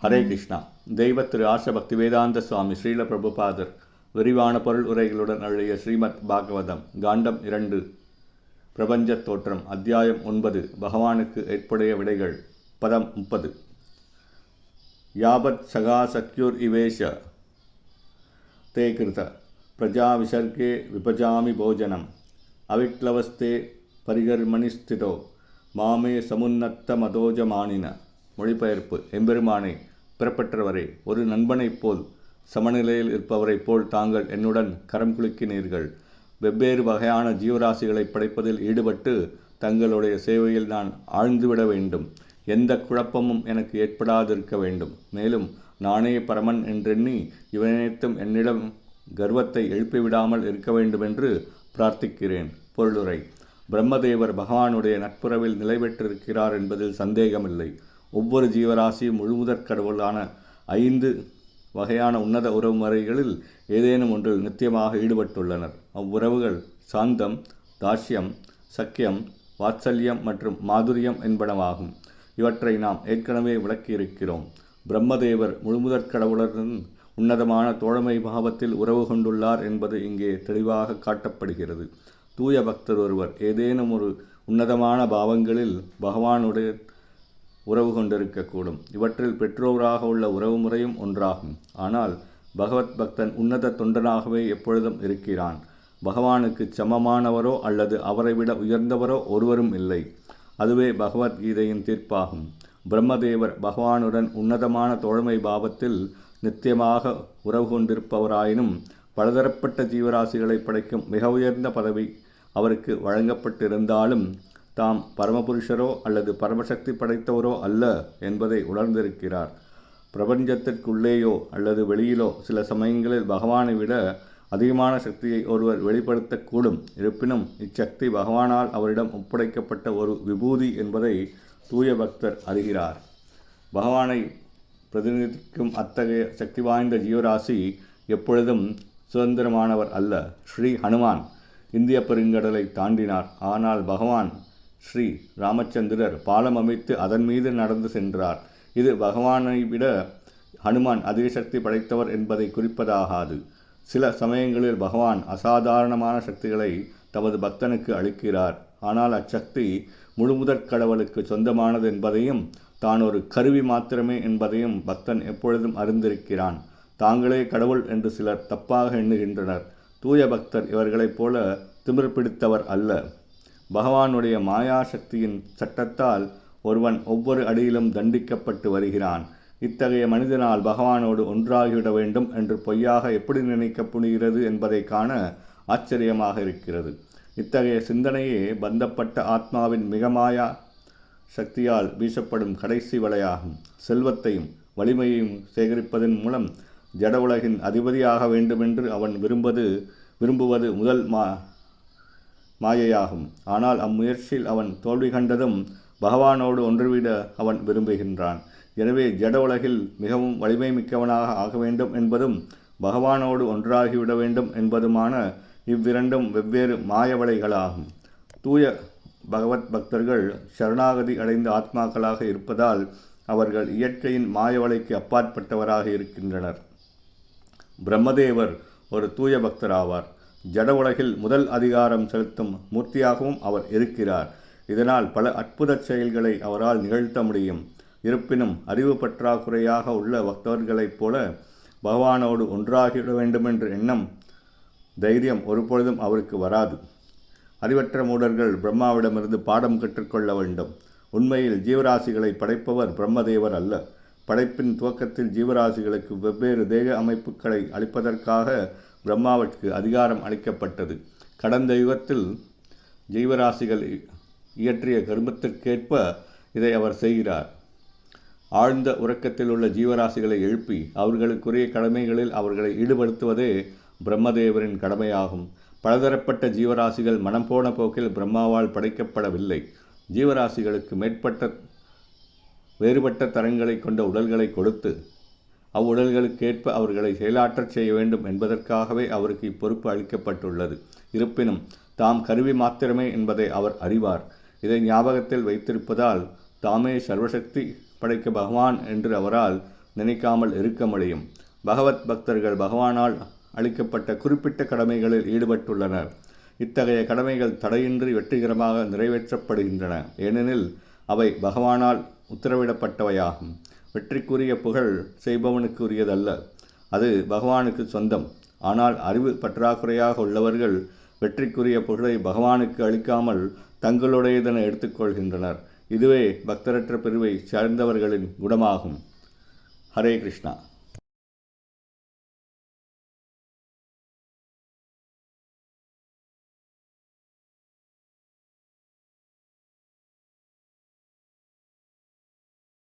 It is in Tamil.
ஹரே கிருஷ்ணா. தெய்வ திரு ஆர்ஷ பக்தி வேதாந்த சுவாமி ஸ்ரீல பிரபுபாதர் விரிவான பொருள் உரைகளுடன் அழுகிய ஸ்ரீமத் பாகவதம் காண்டம் 2 பிரபஞ்சத் தோற்றம் அத்தியாயம் 9 பகவானுக்கு ஏற்புடைய விடைகள் பதம் 30. யாபத் சகா சக்யுர் இவேஷ தே கிருத பிரஜா விசர்கே விபஜாமி போஜனம் அவிக்லவஸ்தே பரிகர்மணிஸ்திதோ மாமே சமுன்னத்த மதோஜமானின. மொழிபெயர்ப்பு: எம்பெருமானே, பிறப்பற்றவரே, ஒரு நண்பனைப் போல் சமநிலையில் இருப்பவரைப் போல் தாங்கள் என்னுடன் கரம் குலுக்கினீர்கள். வெவ்வேறு வகையான ஜீவராசிகளை படைப்பதில் ஈடுபட்டு தங்களுடைய சேவையில் நான் ஆழ்ந்துவிட வேண்டும். எந்த குழப்பமும் எனக்கு ஏற்படாதிருக்க வேண்டும். மேலும் நானே பரமன் என்றெண்ணி இவனைத்தும் என்னிடம் கர்வத்தை எழுப்பிவிடாமல் இருக்க வேண்டுமென்று பிரார்த்திக்கிறேன். பொருளுரை: பிரம்மதேவர் பகவானுடைய நட்புறவில் நிலை பெற்றிருக்கிறார் என்பதில் சந்தேகமில்லை. ஒவ்வொரு ஜீவராசியும் முழுமுதற் கடவுளான 5 வகையான உன்னத உறவு முறைகளில் ஏதேனும் ஒன்றில் நித்தியமாக ஈடுபட்டுள்ளனர். அவ்வுறவுகள் சாந்தம், தாஷ்யம், சக்கியம், வாத்சல்யம் மற்றும் மாதுரியம் என்பனவாகும். இவற்றை நாம் ஏற்கனவே விளக்கியிருக்கிறோம். பிரம்மதேவர் முழுமுதற் கடவுளுடன் உன்னதமான தோழமை பாவத்தில் உறவு கொண்டுள்ளார் என்பது இங்கே தெளிவாக காட்டப்படுகிறது. தூய பக்தர் ஒருவர் ஏதேனும் ஒரு உன்னதமான பாவங்களில் பகவானுடைய உறவு கொண்டிருக்கக்கூடும். இவற்றில் பெற்றோராக உள்ள உறவு முறையும் ஒன்றாகும். ஆனால் பகவத் பக்தன் உன்னத தொண்டனாகவே எப்பொழுதும் இருக்கிறான். பகவானுக்கு சமமானவரோ அல்லது அவரை விட உயர்ந்தவரோ ஒருவரும் இல்லை. அதுவே பகவத்கீதையின் தீர்ப்பாகும். பிரம்மதேவர் பகவானுடன் உன்னதமான தோழமை பாவத்தில் நித்தியமாக உறவு கொண்டிருப்பவராயினும் பலதரப்பட்ட ஜீவராசிகளை படைக்கும் மிக உயர்ந்த பதவி அவருக்கு வழங்கப்பட்டிருந்தாலும் தாம் பரமபுருஷரோ அல்லது பரமசக்தி படைத்தவரோ அல்ல என்பதை உணர்ந்திருக்கிறார். பிரபஞ்சத்திற்குள்ளேயோ அல்லது வெளியிலோ சில சமயங்களில் பகவானை விட அதிகமான சக்தியை ஒருவர் வெளிப்படுத்தக்கூடும். இருப்பினும் இச்சக்தி பகவானால் அவரிடம் ஒப்படைக்கப்பட்ட ஒரு விபூதி என்பதை தூய பக்தர் அறிகிறார். பகவானை பிரதிநிதிக்கும் அத்தகைய சக்தி வாய்ந்த ஜீவராசி எப்பொழுதும் சுதந்திரமானவர் அல்ல. ஸ்ரீ ஹனுமான் இந்திய பெருங்கடலை தாண்டினார். ஆனால் பகவான் ஸ்ரீ ராமச்சந்திரர் பாலம் அமைத்து அதன் மீது நடந்து சென்றார். இது பகவானை விட ஹனுமான் அதிக சக்தி படைத்தவர் என்பதை குறிப்பதாகாது. சில சமயங்களில் பகவான் அசாதாரணமான சக்திகளை தமது பக்தனுக்கு அளிக்கிறார். ஆனால் அச்சக்தி முழுமுதற் கடவுளுக்கு சொந்தமானது என்பதையும் தான் ஒரு கருவி மாத்திரமே என்பதையும் பக்தன் எப்பொழுதும் அறிந்திருக்கிறான். தாங்களே கடவுள் என்று சிலர் தப்பாக எண்ணுகின்றனர். தூய பக்தர் இவர்களைப் போல திமிர் பிடித்தவர் அல்ல. பகவானுடைய மாயா சக்தியின் சட்டத்தால் ஒருவன் ஒவ்வொரு அடியிலும் தண்டிக்கப்பட்டு வருகிறான். இத்தகைய மனிதனால் பகவானோடு ஒன்றாகிவிட வேண்டும் என்று பொய்யாக எப்படி நினைக்கப்படுகிறது என்பதை காண ஆச்சரியமாக இருக்கிறது. இத்தகைய சிந்தனையே பந்தப்பட்ட ஆத்மாவின் மிக மாயா சக்தியால் வீசப்படும் கடைசி வலையாகும். செல்வத்தையும் வலிமையையும் சேகரிப்பதன் மூலம் ஜட உலகின் அதிபதியாக வேண்டுமென்று அவன் விரும்புவது முதல் மாயையாகும். ஆனால் அம்முயற்சியில் அவன் தோல்வி கண்டதும் பகவானோடு ஒன்றுவிட அவன் விரும்புகின்றான். எனவே ஜட உலகில் மிகவும் வலிமை மிக்கவனாக ஆக வேண்டும் என்பதும் பகவானோடு ஒன்றாகிவிட வேண்டும் என்பதுமான இவ்விரண்டும் வெவ்வேறு மாயவலைகளாகும். தூய பகவத் பக்தர்கள் சரணாகதி அடைந்த ஆத்மாக்களாக இருப்பதால் அவர்கள் இயற்கையின் மாயவலைக்கு அப்பாற்பட்டவராக இருக்கின்றனர். பிரம்மதேவர் ஒரு தூய பக்தராவார். ஜட உலகில் முதல் அதிகாரம் செலுத்தும் மூர்த்தியாகவும் அவர் இருக்கிறார். இதனால் பல அற்புத செயல்களை அவரால் நிகழ்த்த முடியும். இருப்பினும் அறிவு பற்றாக்குறையாக உள்ள பக்தர்களைப் போல பகவானோடு ஒன்றாகிவிட வேண்டுமென்ற எண்ணம், தைரியம் ஒருபொழுதும் அவருக்கு வராது. அறிவற்ற மூடர்கள் பிரம்மாவிடமிருந்து பாடம் கற்றுக்கொள்ள வேண்டும். உண்மையில் ஜீவராசிகளை படைப்பவர் பிரம்மதேவர் அல்ல. படைப்பின் துவக்கத்தில் ஜீவராசிகளுக்கு வெவ்வேறு தேக அமைப்புகளை அளிப்பதற்காக பிரம்மாவிற்கு அதிகாரம் அளிக்கப்பட்டது. கடந்த யுகத்தில் ஜீவராசிகள் இயற்றிய கர்மத்திற்கேற்ப இதை அவர் செய்கிறார். ஆழ்ந்த உறக்கத்தில் உள்ள ஜீவராசிகளை எழுப்பி அவர்களுக்குரிய கடமைகளில் அவர்களை ஈடுபடுத்துவதே பிரம்மதேவரின் கடமையாகும். பலதரப்பட்ட ஜீவராசிகள் மனம் போன போக்கில் பிரம்மாவால் படைக்கப்படவில்லை. ஜீவராசிகளுக்கு வேறுபட்ட தரங்களை கொண்ட உடல்களை கொடுத்து அவ்வுடல்களுக்கேற்ப அவர்களை செயலாற்றச் செய்ய வேண்டும் என்பதற்காகவே அவருக்கு இப்பொறுப்பு அளிக்கப்பட்டுள்ளது. இருப்பினும் தாம் கருவி மாத்திரமே என்பதை அவர் அறிவார். இதை ஞாபகத்தில் வைத்திருப்பதால் தாமே சர்வசக்தி படைக்க பகவான் என்று அவரால் நினைக்காமல் இருக்க முடியும். பகவத் பக்தர்கள் பகவானால் அளிக்கப்பட்ட குறிப்பிட்ட கடமைகளில் ஈடுபட்டுள்ளனர். இத்தகைய கடமைகள் தடையின்றி வெற்றிகரமாக நிறைவேற்றப்படுகின்றன. ஏனெனில் அவை பகவானால் உத்தரவிடப்பட்டவையாகும். வெற்றிக்குரிய புகழ் செய்பவனுக்குரியதல்ல, அது பகவானுக்கு சொந்தம். ஆனால் அறிவு பற்றாக்குறையாக உள்ளவர்கள் வெற்றிக்குரிய புகழை பகவானுக்கு அளிக்காமல் தங்களுடையதென எடுத்துக்கொள்கின்றனர். இதுவே பக்தரற்ற பிரிவை சார்ந்தவர்களின் குணமாகும். ஹரே கிருஷ்ணா.